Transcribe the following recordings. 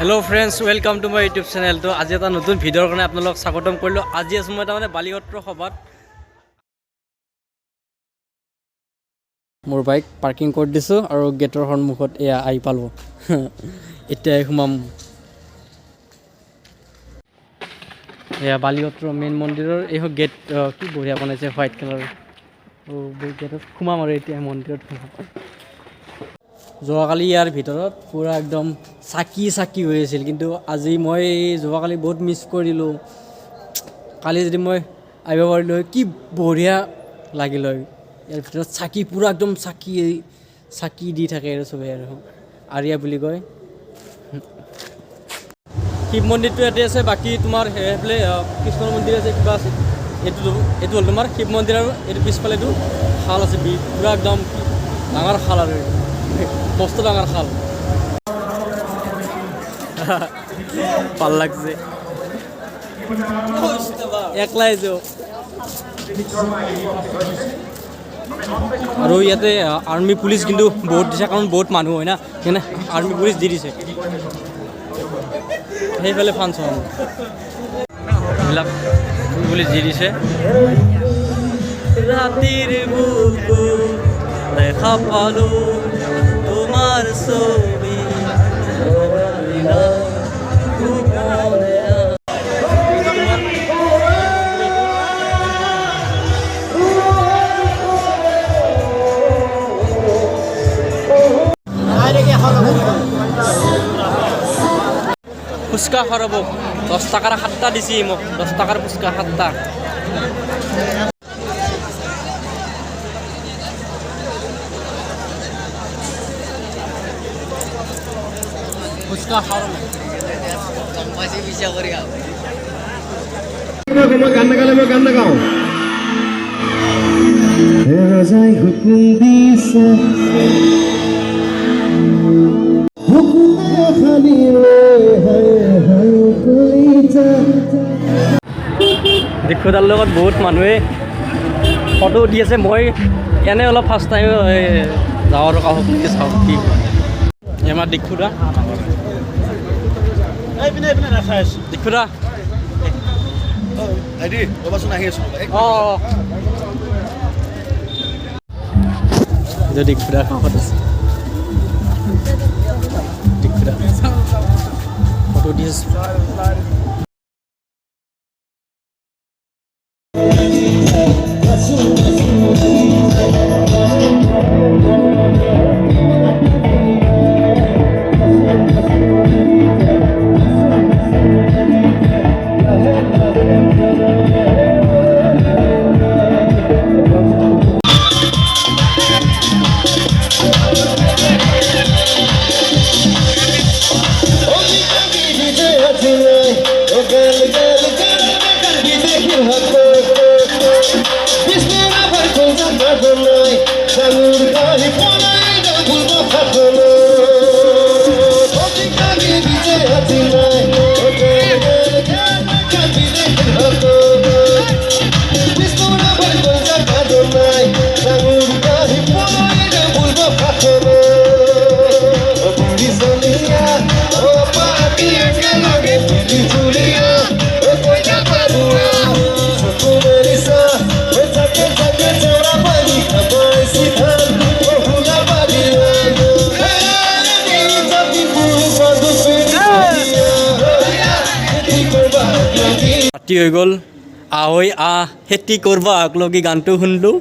Hello' friends, welcome to my YouTube channel. তো আজি এটা নতুন ভিডিঅ'ৰ কাৰণে আপোনালোকক স্বাগতম কৰিলোঁ। আজি আছোঁ মই তাৰমানে বালিসত্ৰ সভাত। মোৰ বাইক পাৰ্কিং কৰি দিছোঁ আৰু গেটৰ সন্মুখত এয়া আহি পালোঁ। এতিয়াই সোমাম। এয়া বালিসত্ৰ মেইন মন্দিৰৰ এই গেট কি বঢ়িয়া বনাইছে, হোৱাইট কালাৰ। গেটত সোমাম আৰু এতিয়া মন্দিৰত সোমাম। যোৱাকালি ইয়াৰ ভিতৰত পূৰা একদম চাকি হৈ আছিল, কিন্তু আজি মই যোৱাকালি বহুত মিছ কৰিলোঁ। কালি যদি মই আহিব পাৰিলোঁ হয়, কি বঢ়িয়া লাগিল হয়। ইয়াৰ ভিতৰত চাকি পূৰা একদম চাকি দি থাকে আৰু চবেই আৰু আৰিয়া বুলি কয়। শিৱ মন্দিৰটো ইয়াতে আছে, বাকী তোমাৰ সেইফালে কৃষ্ণৰ মন্দিৰ আছে, কিবা আছে। এইটো হ'ল তোমাৰ শিৱ মন্দিৰ, আৰু এইটো পিছফালে এইটো শাল আছে, পূৰা একদম ডাঙৰ শাল আৰু মস্ত ডাঙৰ শাল। ভাল লাগছে একলাই যাওঁ। আৰু ইয়াতে আৰ্মি পুলিচ কিন্তু বহুত দিছে, কাৰণ বহুত মানুহ হয় না, সেইকাৰণে আৰ্মি পুলিচ দি দিছে। সেইফালে ফাংচন এইবিলাক পুলিচ দি দিছে। ৰাতিৰ বুকুত দেখা পালো তোমাৰ ছবি। ফুচকা খাব 10 টাকাৰ 7টা দিছি মোক, 10 টাকাৰ ফুচকা 7টা। ফুচকা খাব গান নাগাও হুকুম দিছে দীক্ষুতাৰ লগত বহুত মানুহে ফটো উঠি আছে। মই এনে অলপ ফাৰ্ষ্ট টাইম যাওঁ আৰু কাষত চাওঁ কি আমাৰ দীক্ষুতা। দীক্ষুতা দীক্ষুতা কাষত আছে। দীক্ষুতা ফটো উঠি আছে। ৰাতি হৈ গ'ল, আহৈ খেতি কৰিব আগলগি গানটো শুনিলোঁ,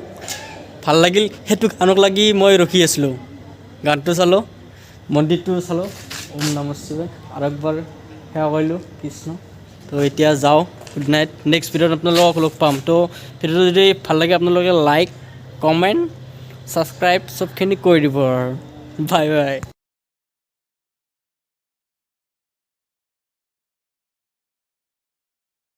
ভাল লাগিল। সেইটো গানক লাগি মই ৰখি আছিলোঁ। গানটো চালোঁ, মন্দিৰটো চালোঁ, ওম নমঃ শিৱায়, আৰু একবাৰ সেৱা কৰিলোঁ কৃষ্ণ। তো এতিয়া যাওঁ, গুড নাইট। নেক্সট ভিডিঅ'ত আপোনালোকক লগ পাম। তো ভিডিঅ'টো যদি ভাল লাগে আপোনালোকে লাইক, কমেণ্ট, ছাবস্ক্ৰাইব চবখিনি কৰি দিব আৰু বাই বাই।